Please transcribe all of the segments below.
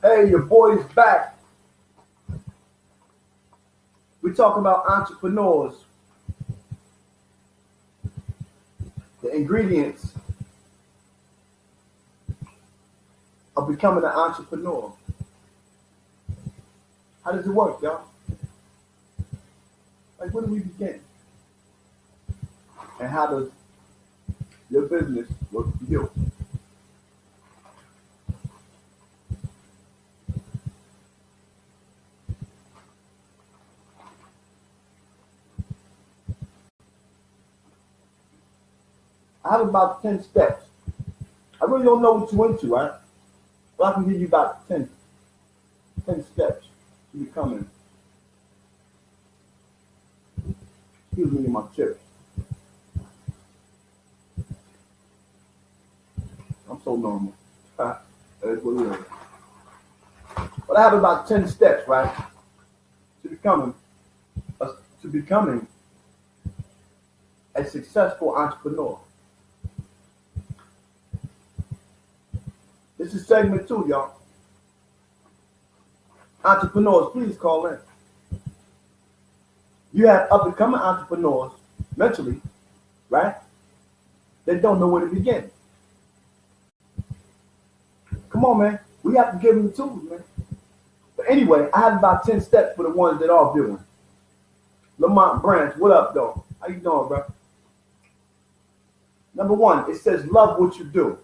Hey, your boy's back. We're talking about entrepreneurs, the ingredients of becoming an entrepreneur. How does it work, y'all? Like, where do we begin? And how does your business work for you? I have about 10 steps. I really don't know what you're into, right? But I can give you about 10 steps to becoming, excuse me, my chips. I'm so normal. That's what it is. But I have about 10 steps, right, to becoming a, to becoming a successful entrepreneur. This is segment 2, y'all. Entrepreneurs, please call in. You have up and coming entrepreneurs mentally, right? They don't know where to begin. Come on, man. We have to give them the tools, man. But anyway, I have about 10 steps for the ones that are doing. Lamont Branch, what up, though? How you doing, bro? Number 1, it says love what you do.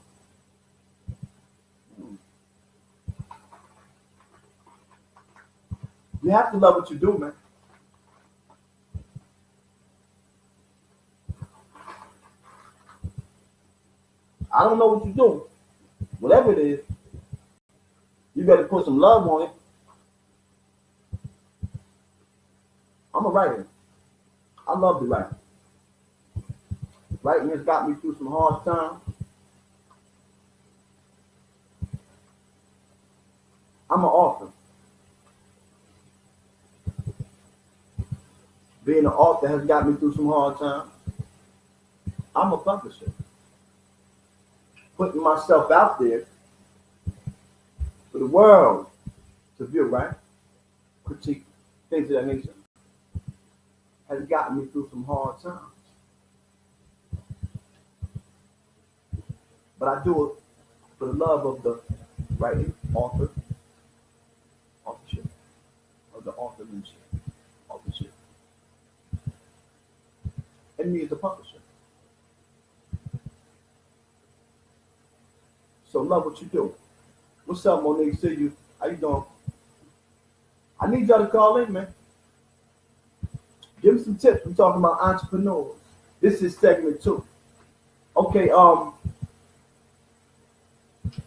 You have to love what you do, man. I don't know what you do. Whatever it is, you better put some love on it. I'm a writer. I love to write. Writing has got me through some hard times. I'm an author. Being an author has got me through some hard times. I'm a publisher. Putting myself out there for the world to view, right? Critique, things of that nature, has gotten me through some hard times. But I do it for the love of the writing, authorship, of the authorship, and me as a publisher. So love what you do. What's up, Monique? See you. How you doing? I need y'all to call in, man. Give me some tips. We're talking about entrepreneurs. This is segment 2. Okay,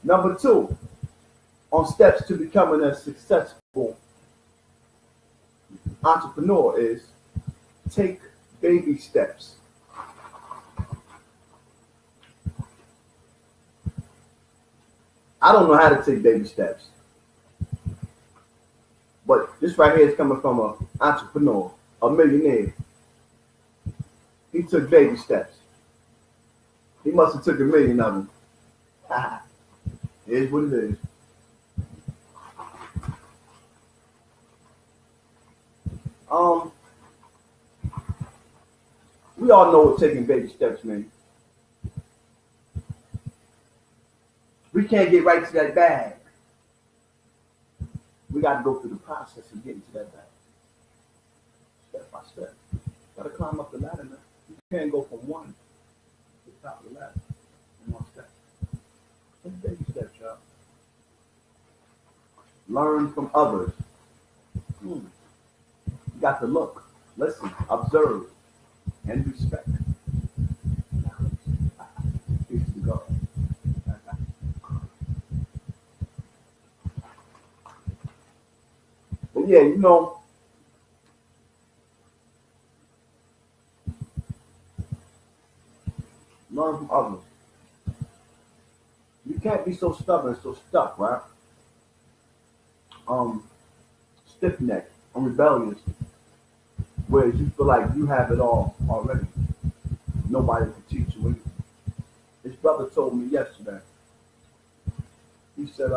number 2 on steps to becoming a successful entrepreneur is take baby steps. I don't know how to take baby steps. But this right here is coming from an entrepreneur, a millionaire. He took baby steps. He must have took 1,000,000 of them. It is what it is. We all know what taking baby steps means. We can't get right to that bag. We got to go through the process of getting to that bag. Step by step. Got to climb up the ladder now. You can't go from one to the top of the ladder in one step. Take baby steps, y'all. Learn from others. You got to look, listen, observe, and respect. Peace to God. But yeah, learn from others. You can't be so stubborn, so stuck, right? Stiff-necked and rebellious, whereas you feel like you have it all already. Nobody can teach you anything. His brother told me yesterday. He said,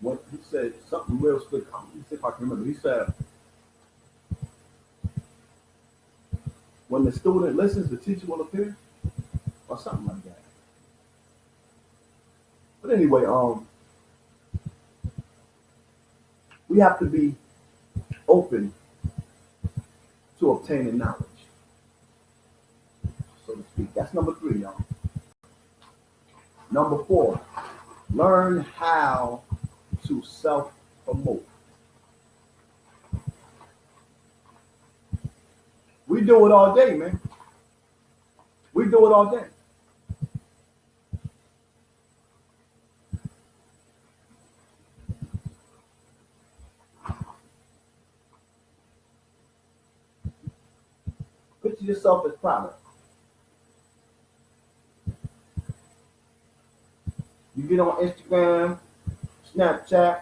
what he said something real slick. Let me see if I can remember. He said, when the student listens, the teacher will appear, or something like that. But anyway, we have to be open to obtaining knowledge, so to speak. That's number 3, y'all. Number 4, learn how to self-promote. We do it all day, man. We do it all day. Picture yourself as product. You get on Instagram, Snapchat,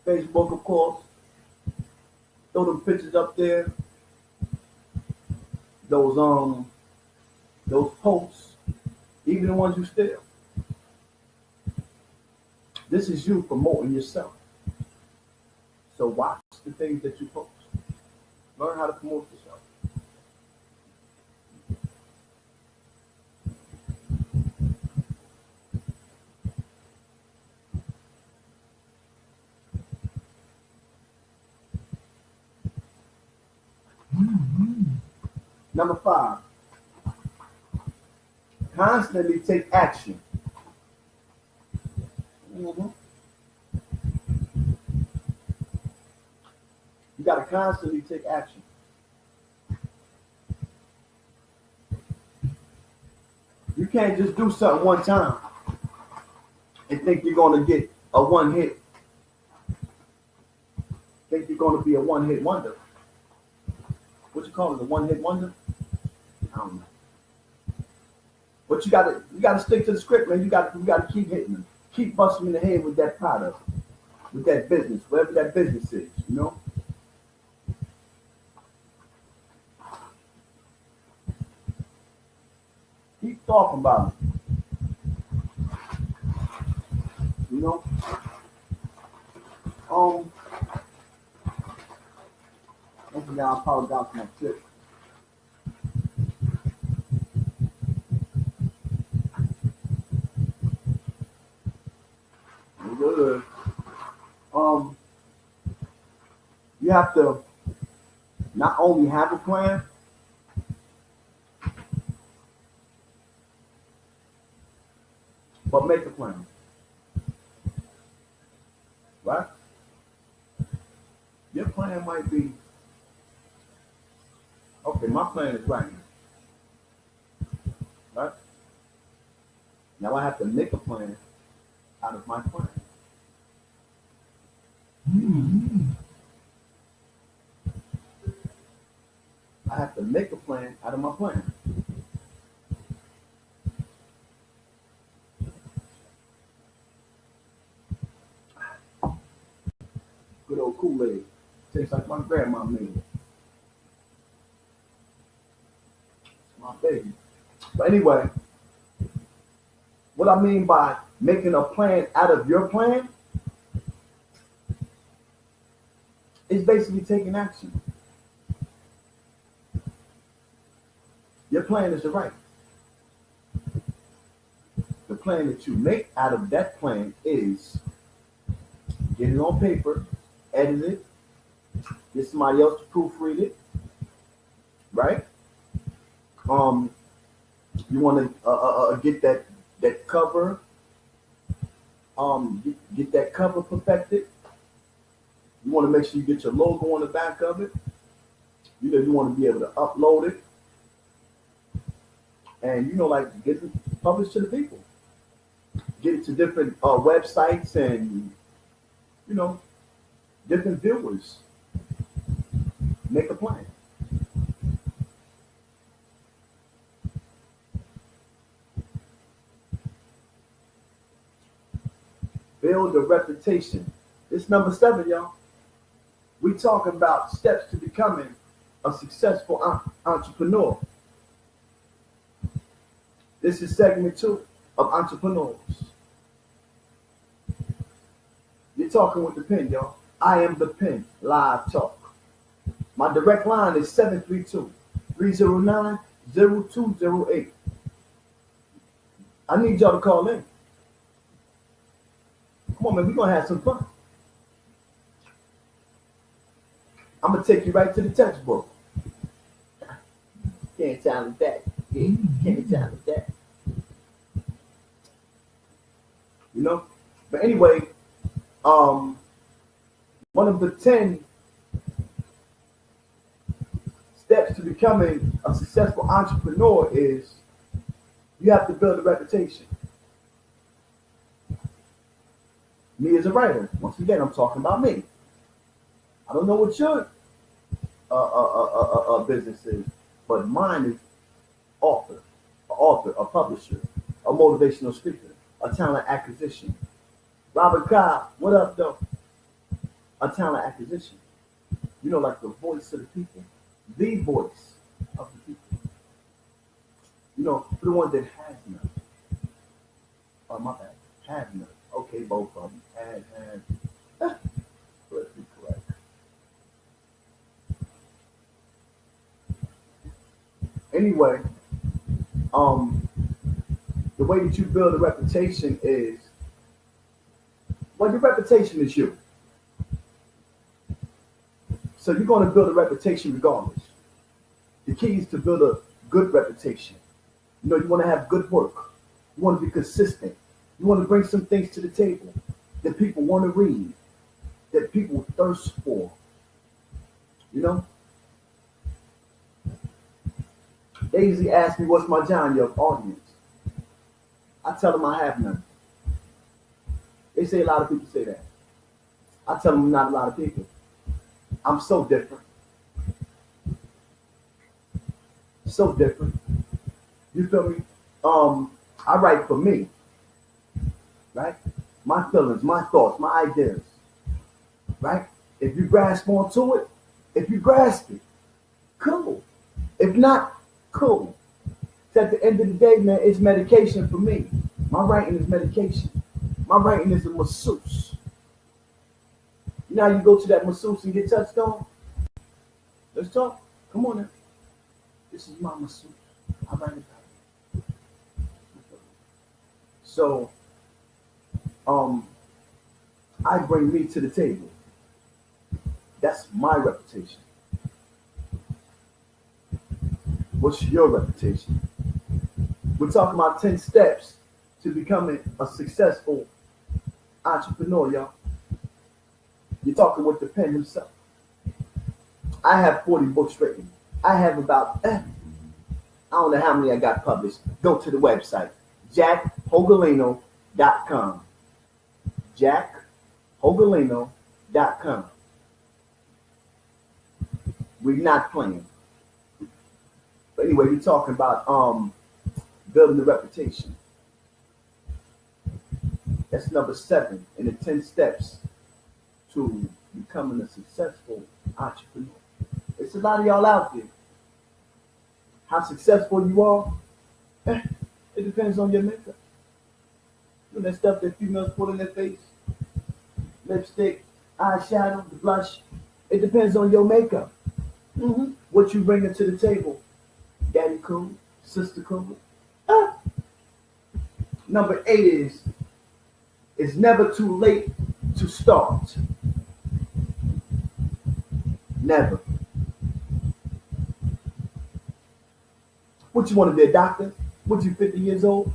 Facebook, of course. Throw them pictures up there. Those posts, even the ones you steal. This is you promoting yourself. So watch the things that you post. Learn how to promote yourself. Number 5, constantly take action. You got to constantly take action. You can't just do something one time and think you're going to get a one hit. Think you're going to be a one-hit wonder. What you call it, a one-hit wonder? I don't know. But you gotta stick to the script, man. You gotta keep hitting them. Keep busting in the head with that product, with that business, whatever that business is, you know? Keep talking about it. You know? Once again, I apologize for my tip. Good. You have to not only have a plan, but make a plan. Right? Your plan might be, okay, my plan is right now. Right? Now I have to make a plan out of my plan. I have to make a plan out of my plan. Good old Kool-Aid. Tastes like my grandma made it. It's my baby. But anyway, what I mean by making a plan out of your plan is basically taking action. Your plan is the right. The plan that you make out of that plan is get it on paper, edit it, get somebody else to proofread it, right? You want to get that cover, get that cover perfected. You want to make sure you get your logo on the back of it. You want to be able to upload it, and like get it published to the people. Get it to different websites and different viewers. Make a plan. Build a reputation. It's number 7, y'all. We talking about steps to becoming a successful entrepreneur. This is segment 2 of entrepreneurs. You're talking with the pen, y'all. I am the pen. Live talk. My direct line is 732-309-0208. I need y'all to call in. Come on, man. We're going to have some fun. I'm going to take you right to the textbook. Can't challenge that. Yeah, can't challenge that. You know? But anyway, one of the 10 steps to becoming a successful entrepreneur is you have to build a reputation. Me as a writer, once again, I'm talking about me. I don't know what your business is, but mine is author, a publisher, a motivational speaker, a talent acquisition. Robert Cobb, what up, though? A talent acquisition. You know, like the voice of the people, the voice of the people. You know, for the one that has none. Oh, my bad. Have none. Okay, both of them. Had. Let's be correct. Anyway, the way that you build a reputation is, well, your reputation is you. So you're going to build a reputation regardless. The key is to build a good reputation. You know, you want to have good work. You want to be consistent. You want to bring some things to the table that people want to read, that people thirst for. You know? They usually ask me, what's my genre of audience? I tell them I have none. They say a lot of people say that. I tell them not a lot of people. I'm so different. So different. You feel me? I write for me. Right? My feelings, my thoughts, my ideas. Right? If you grasp onto it, if you grasp it, cool. If not, cool. So at the end of the day, man, it's medication for me. My writing is medication. My writing is a masseuse. You know how you go to that masseuse and get touched on? Let's talk. Come on now. This is my masseuse. I write it down. So, I bring me to the table. That's my reputation. What's your reputation? We're talking about 10 steps to becoming a successful entrepreneur, y'all. You're talking with the pen himself. I have 40 books written. I have about, I don't know how many I got published. Go to the website, jackhogolino.com. jackhogolino.com. We're not playing. But anyway, we're talking about building a reputation. That's number 7 in the 10 steps to becoming a successful entrepreneur. It's a lot of y'all out there. How successful you are, it depends on your makeup. You know that stuff that females put in their face, lipstick, eyeshadow, the blush. It depends on your makeup. Mm-hmm. What you bring to the table. Daddy cool, sister cool. Number 8 is, it's never too late to start. Never. What, you want to be a doctor? What, you 50 years old?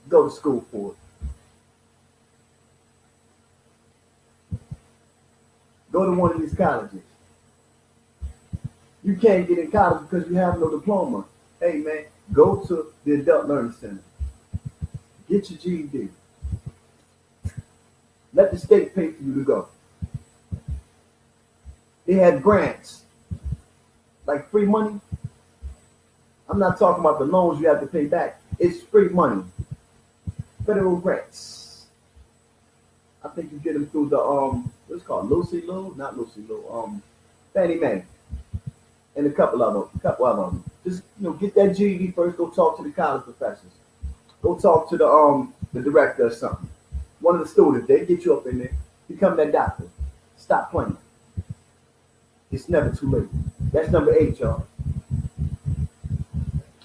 Go to school for it. Go to one of these colleges. You can't get in college because you have no diploma. Hey man, go to the Adult Learning Center. Get your GED. Let the state pay for you to go. They had grants, like free money. I'm not talking about the loans you have to pay back. It's free money. Federal grants. I think you get them through the what's it called, Lucy Lou, not Lucy Lou, Fannie Mae, and a couple of them. Just get that GED first. Go talk to the college professors. Go talk to the director or something. One of the students, they get you up in there. Become that doctor. Stop playing. It's never too late. That's number 8, y'all.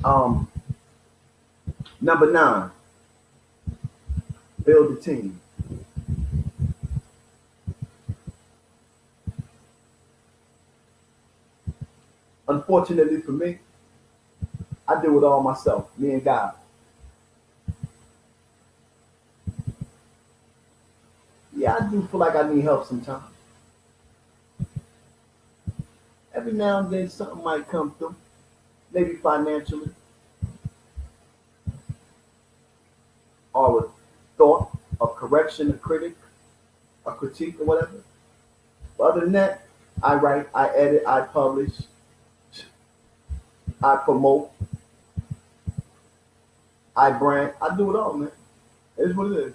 Um, Number 9, build a team. Unfortunately for me, I do it all myself, me and God. Yeah, I do feel like I need help sometimes. Every now and then something might come through, maybe financially, or a thought, a correction, a critic, a critique, or whatever. But other than that, I write, I edit, I publish, I promote, I brand. I do it all, man. It is what it is.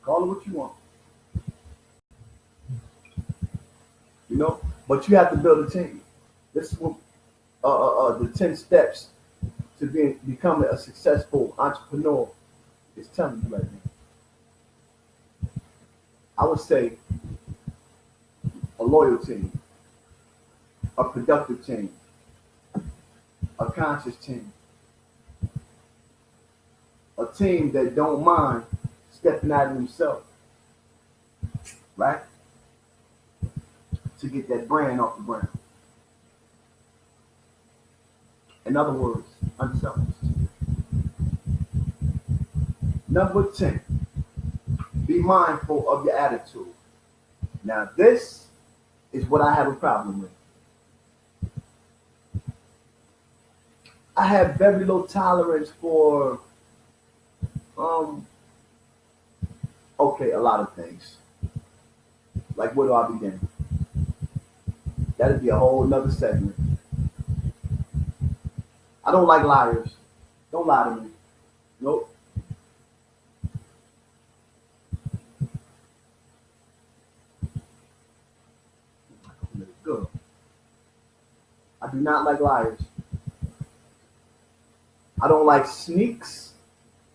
Call it what you want, you know. But you have to build a team. This is what the 10 steps to becoming a successful entrepreneur is telling you right now. I would say a loyal team, a productive team, a conscious team, a team that don't mind stepping out of themselves, right? To get that brand off the ground. In other words, unselfish. Number 10, be mindful of your attitude. Now, this is what I have a problem with. I have very low tolerance for, okay, a lot of things. Like, where do I begin? That'd be a whole nother segment. I don't like liars. Don't lie to me. Nope. Good. I do not like liars. I don't like sneaks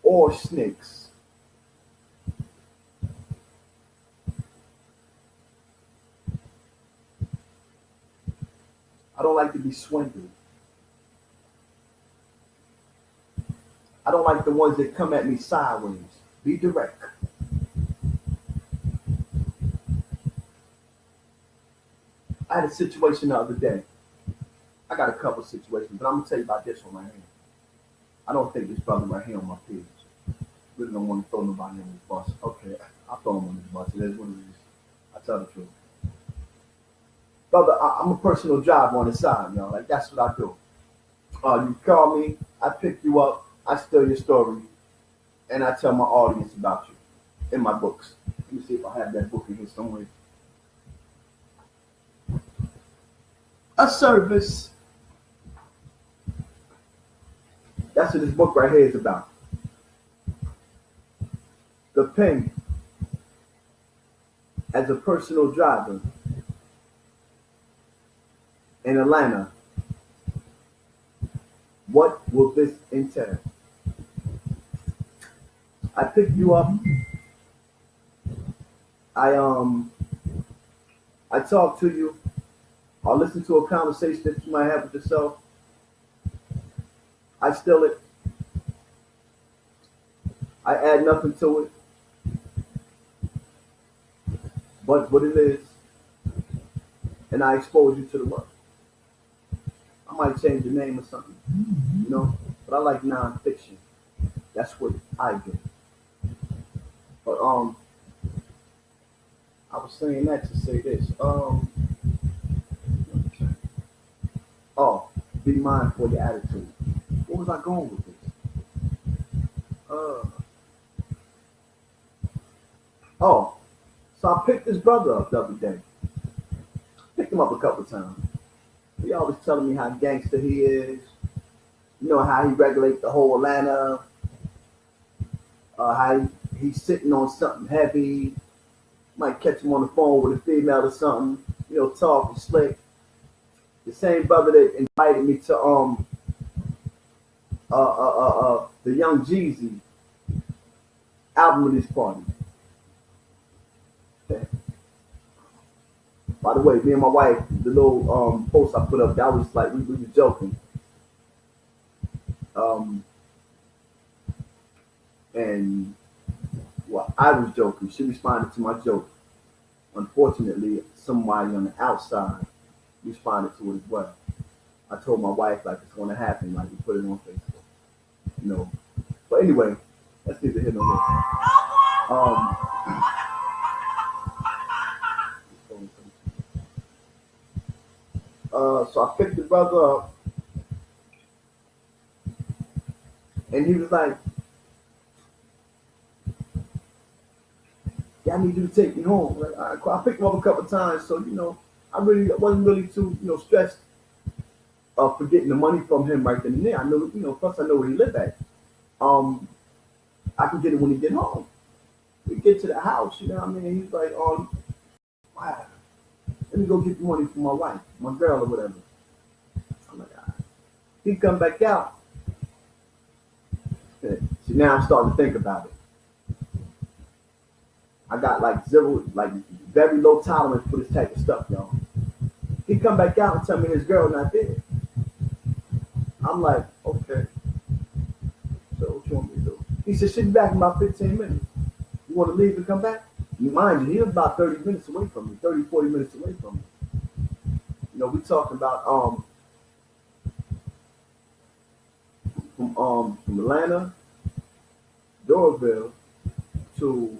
or snakes. I don't like to be swindled. I don't like the ones that come at me sideways. Be direct. I had a situation the other day. I got a couple situations, but I'm gonna tell you about this one right here. I don't think this brother right here on my page. Really don't want to throw nobody on this bus. Okay, I'll throw him on this bus. It is what it is. I tell the truth. Brother, I'm a personal driver on the side, y'all. Like, that's what I do. You call me, I pick you up, I steal your story, and I tell my audience about you in my books. Let me see if I have that book in here somewhere. A service. That's what this book right here is about. The pen as a personal driver in Atlanta. What will this entail? I pick you up. I talk to you. I'll listen to a conversation that you might have with yourself. I steal it. I add nothing to it but what it is, and I expose you to the world. I might change the name or something, you know, but I like nonfiction. That's what I do. But I was saying that to say this. Oh, be mindful of your attitude. Where was I going with this? Oh, so I picked this brother up the other day. Picked him up a couple times. He always telling me how gangster he is. You know how he regulates the whole Atlanta. How he's sitting on something heavy. Might catch him on the phone with a female or something. You know, talking slick. The same brother that invited me to the Young Jeezy album release party. By the way, me and my wife, the little post I put up, that was like we were joking. Um, and well, I was joking. She responded to my joke. Unfortunately, somebody on the outside responded to it as well. I told my wife like it's gonna happen, like we put it on Facebook, you know. But anyway, that's neither here nor there. So I picked the brother up, and he was like, "Yeah, I need you to take me home." Like, all right, cool. I picked him up a couple times, so I really wasn't really too stressed for getting the money from him right then and there. I know, plus I know where he lived at. Um, I can get it when he get home. We get to the house, you know what I mean? He's like, wow, let me go get the money for my wife, my girl or whatever. I'm like, all right. He come back out. See, now I'm starting to think about it. I got like zero, like very low tolerance for this type of stuff, y'all. He come back out and tell me his girl not there. I'm like, okay. So what you want me to do? He said, she'll be back in about 15 minutes. You want to leave and come back? Mind you, he was about 30 minutes away from me, 30, 40 minutes away from me. We talking about from Atlanta, Doraville to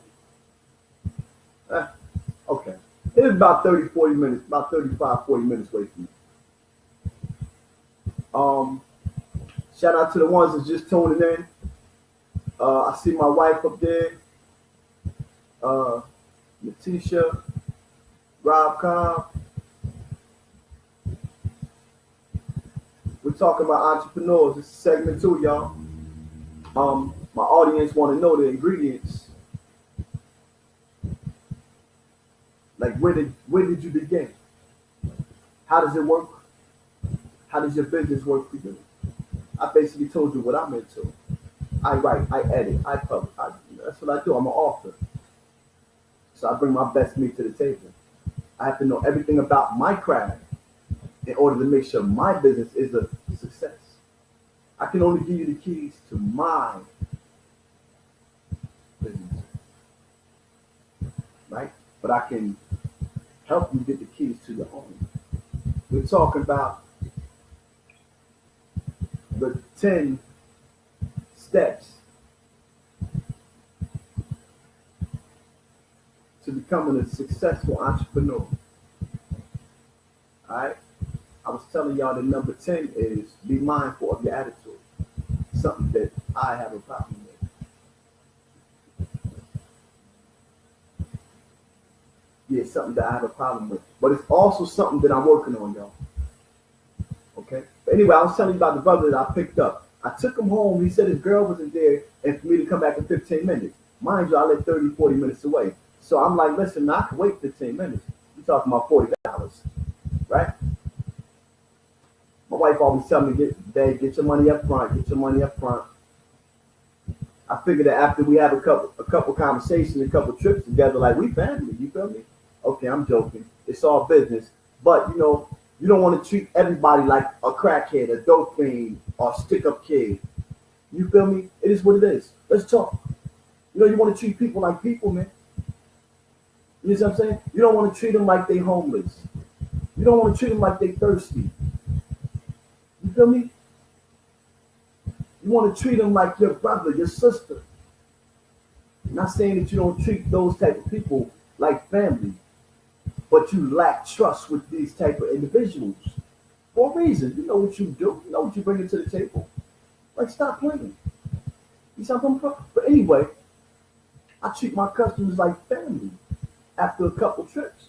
okay. It was about 30, 40 minutes, about 35, 40 minutes away from me. Shout out to the ones that's just tuning in. I see my wife up there, Letitia, Rob Cobb. We're talking about entrepreneurs. This is segment 2, y'all. My audience want to know the ingredients. Like where did you begin? How does it work? How does your business work for you? I basically told you what I'm into. I write, I edit, I publish. That's what I do. I'm an author. So I bring my best meat to the table. I have to know everything about my craft in order to make sure my business is a success. I can only give you the keys to my business, right? But I can help you get the keys to your own. We're talking about the 10 steps to becoming a successful entrepreneur. All right? I was telling y'all that number 10 is be mindful of your attitude. Something that I have a problem with. Yeah, something that I have a problem with. But it's also something that I'm working on, y'all. Okay? But anyway, I was telling you about the brother that I picked up. I took him home. He said his girl wasn't there and for me to come back in 15 minutes. Mind you, I live 30, 40 minutes away. So I'm like, listen, I can wait 15 minutes. You're talking about $40, right? My wife always tell me, get your money up front, get your money up front. I figured that after we have a couple conversations, a couple trips together, like we family, you feel me? Okay, I'm joking. It's all business. But you don't want to treat everybody like a crackhead, a dope fiend, or a stick-up kid. You feel me? It is what it is. Let's talk. You want to treat people like people, man. You know what I'm saying? You don't want to treat them like they homeless. You don't want to treat them like they thirsty. You feel me? You want to treat them like your brother, your sister. I'm not saying that you don't treat those type of people like family, but you lack trust with these type of individuals for a reason. You know what you do. You know what you bring to the table. Like, stop playing. You see what I'm talking about? But anyway, I treat my customers like family after a couple trips,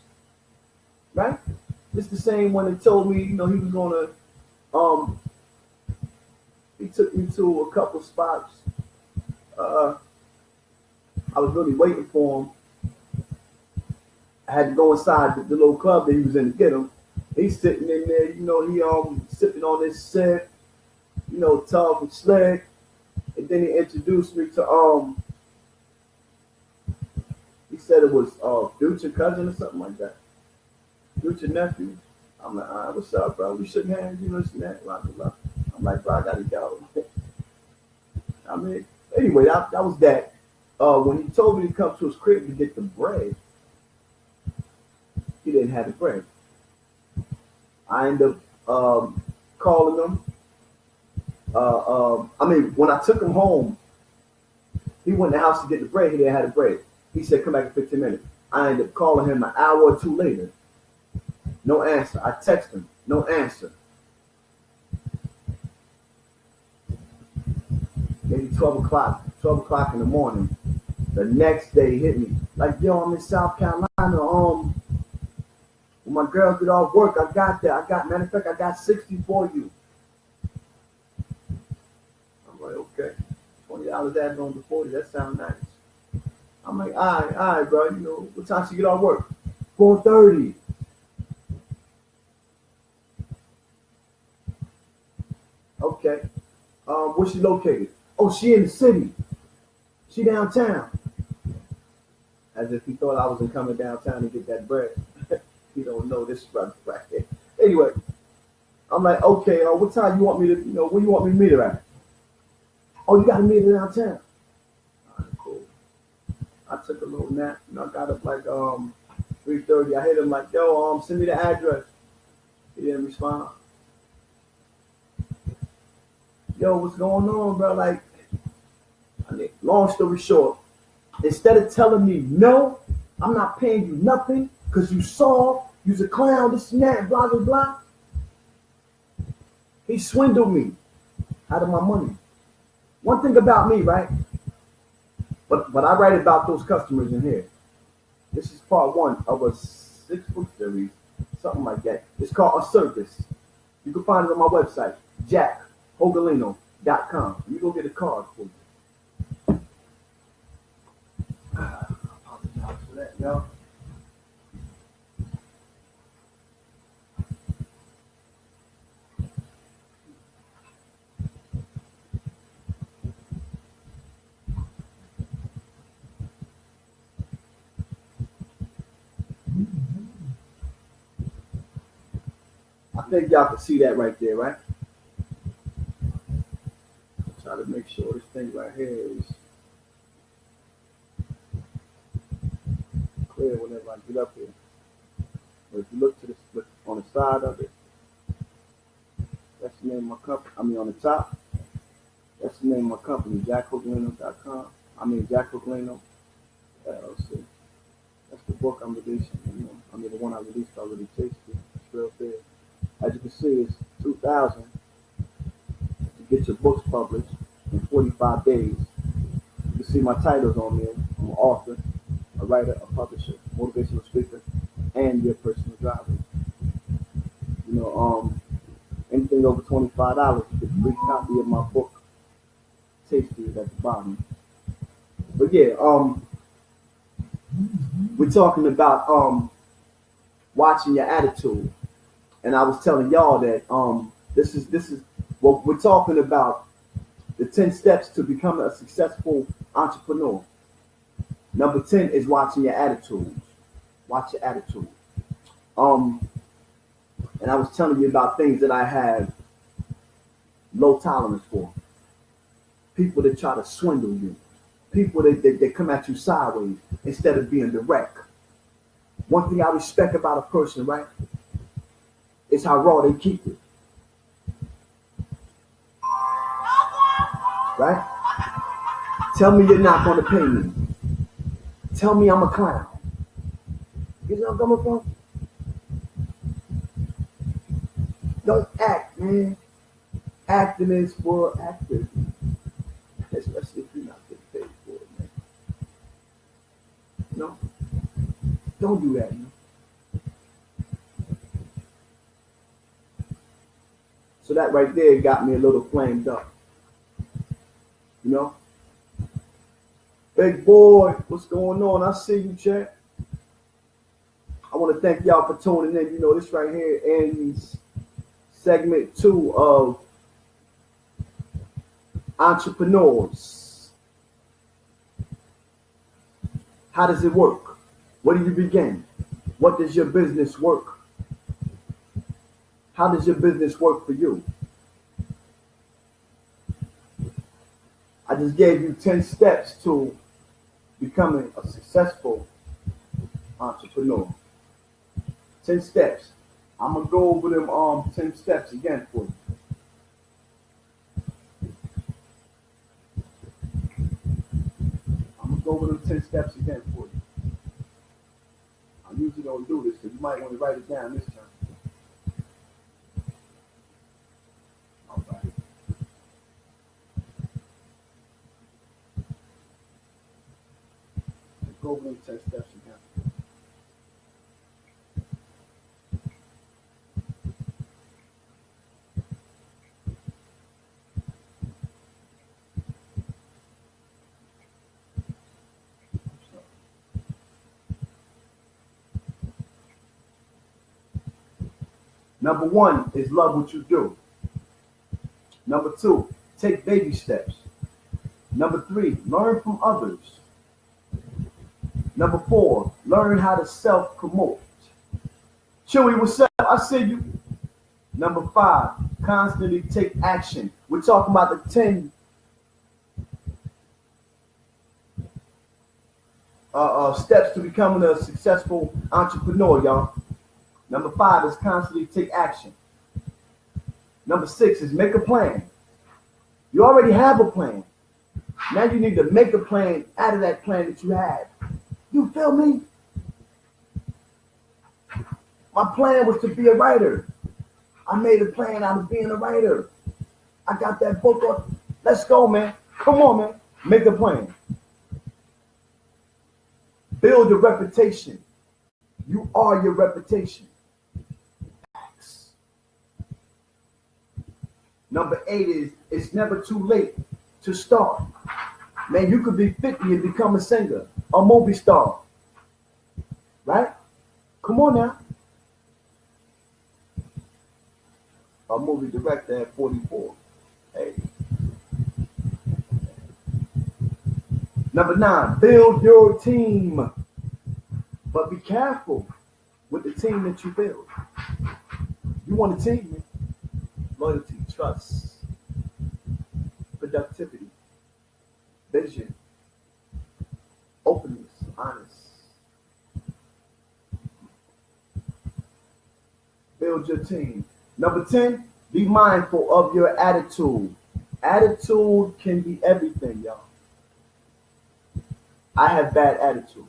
right? It's the same when they told me, he was gonna, he took me to a couple spots. I was really waiting for him. I had to go inside the little club that he was in to get him. He's sitting in there, he sipping on this sip, talking slick. And then he introduced me to He said it was future cousin or something like that. Future nephew. I'm like, all right, what's up, bro? We shook hands, you know, this and that, blah, blah, blah. I'm like, bro, I gotta go. I mean, anyway, that was that. When he told me to come to his crib to get the bread, he didn't have the bread. I ended up calling him. When I took him home, he went in the house to get the bread. He didn't have the bread. He said, come back in 15 minutes. I ended up calling him an hour or two later. No answer. I text him. No answer. Maybe 12 o'clock in the morning. The next day he hit me. Like, yo, I'm in South Carolina. When my girls get off work, I got that. Matter of fact, I got 60 for you. I'm like, okay. $20 added on to 40. That sounds nice. I'm like, all right, bro. You know, what time she get off work? 4:30. Okay. Where she located? Oh, she in the city. She downtown. As if he thought I wasn't coming downtown to get that bread. He don't know this brother right here. Anyway, I'm like, okay, what time you want me to, where you want me to meet her at? Oh, you got to meet her downtown. All right, cool. I took a little nap, I got up like 3:30. I hit him like, yo, send me the address. He didn't respond. Yo, what's going on, bro? Like, long story short, instead of telling me, no, I'm not paying you nothing because you saw, you's a clown, this and that, blah, blah, blah. He swindled me out of my money. One thing about me, right? But I write about those customers in here. This is part 1 of a 6-book series, something like that. It's called A Service. You can find it on my website, jackhogolino.com. You go get a card for you. Apologize for that, y'all. I think y'all can see that right there, right? Try to make sure this thing right here is clear whenever I get up here. But if you look on the side of it, that's the name of my company. On the top, that's the name of my company, jackhogolino.com. Jack Hogolino LLC. That's the book I'm releasing. The one I released already, Chase It. It's real big. As you can see, it's $2,000 to get your books published in 45 days. You can see my titles on there. I'm an author, a writer, a publisher, motivational speaker, and your personal driver. Anything over $25, you get a free copy of my book, Tasty, at the bottom. But yeah, we're talking about watching your attitude. And I was telling y'all that this is what we're talking about, the 10 steps to becoming a successful entrepreneur. Number 10 is watching your attitudes. Watch your attitude. And I was telling you about things that I have low tolerance for. People that try to swindle you. People that come at you sideways instead of being direct. One thing I respect about a person, right, is how raw they keep it. Right? Tell me you're not going to pay me. Tell me I'm a clown. You know what I'm coming from? Don't act, man. Acting is for actors. Especially if you're not getting paid for it, man. Don't do that, man. So that right there got me a little flamed up. Big boy, what's going on? I see you, chat. I want to thank y'all for tuning in. This right here ends segment 2 of Entrepreneurs. How does it work? Where do you begin? What does your business work? How does your business work for you? I just gave you 10 steps to becoming a successful entrepreneur. 10 steps. I'm going to go over them 10 steps again for you. I'm going to go over them 10 steps again for you. I usually don't do this, so you might want to write it down this time. All right. Let's go over them 10 steps again. Number 1 is love what you do. Number 2, take baby steps. Number 3, learn from others. Number 4, learn how to self-promote. Chewy, what's up? I see you. Number 5, constantly take action. We're talking about the 10 steps to becoming a successful entrepreneur, y'all. Number 5 is constantly take action. Number 6 is make a plan. You already have a plan. Now you need to make a plan out of that plan that you have. You feel me? My plan was to be a writer. I made a plan out of being a writer. I got that book on. Let's go, man. Come on, man. Make a plan. Build a reputation. You are your reputation. Number 8 is it's never too late to start. Man, you could be 50 and become a singer, a movie star. Right? Come on now. A movie director at 44. Hey. Number 9, build your team. But be careful with the team that you build. You want a team, man. Loyalty, trust, productivity, vision, openness, honest. Build your team. Number 10, be mindful of your attitude. Attitude can be everything, y'all. I have bad attitude,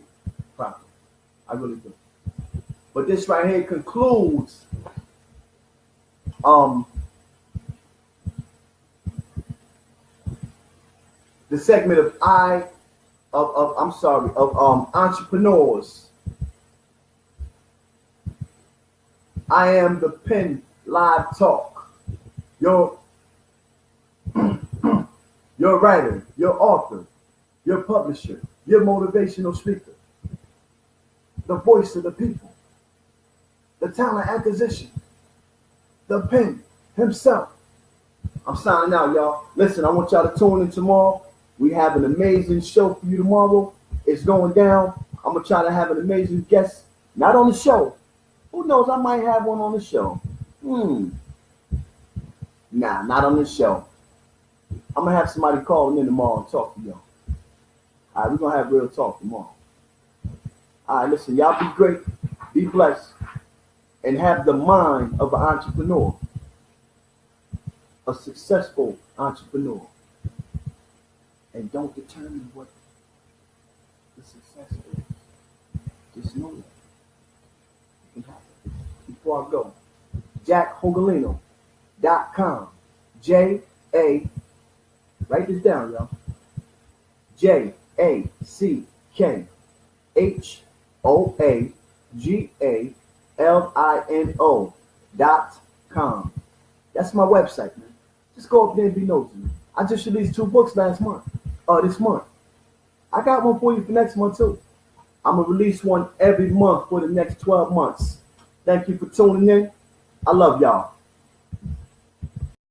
probably. I really do. But this right here concludes the segment of entrepreneurs. I am the Pen Live Talk. Your writer, your author, your publisher, your motivational speaker, the voice of the people, the talent acquisition, the Pen himself. I'm signing out, y'all. Listen, I want y'all to tune in tomorrow. We have an amazing show for you tomorrow. It's going down. I'm going to try to have an amazing guest. Not on the show. Who knows? I might have one on the show. Nah, not on the show. I'm going to have somebody calling in tomorrow and talk to y'all. All right, we're going to have real talk tomorrow. All right, listen, y'all be great. Be blessed. And have the mind of an entrepreneur. A successful entrepreneur. And don't determine what the success is. Just know that it can happen. Before I go, jackhogolino.com. J-A, write this down, y'all. JACKHOGALINO.com. That's my website, man. Just go up there and be nosy. I just released 2 books this month. I got one for you for next month too. I'm going to release one every month for the next 12 months. Thank you for tuning in. I love y'all.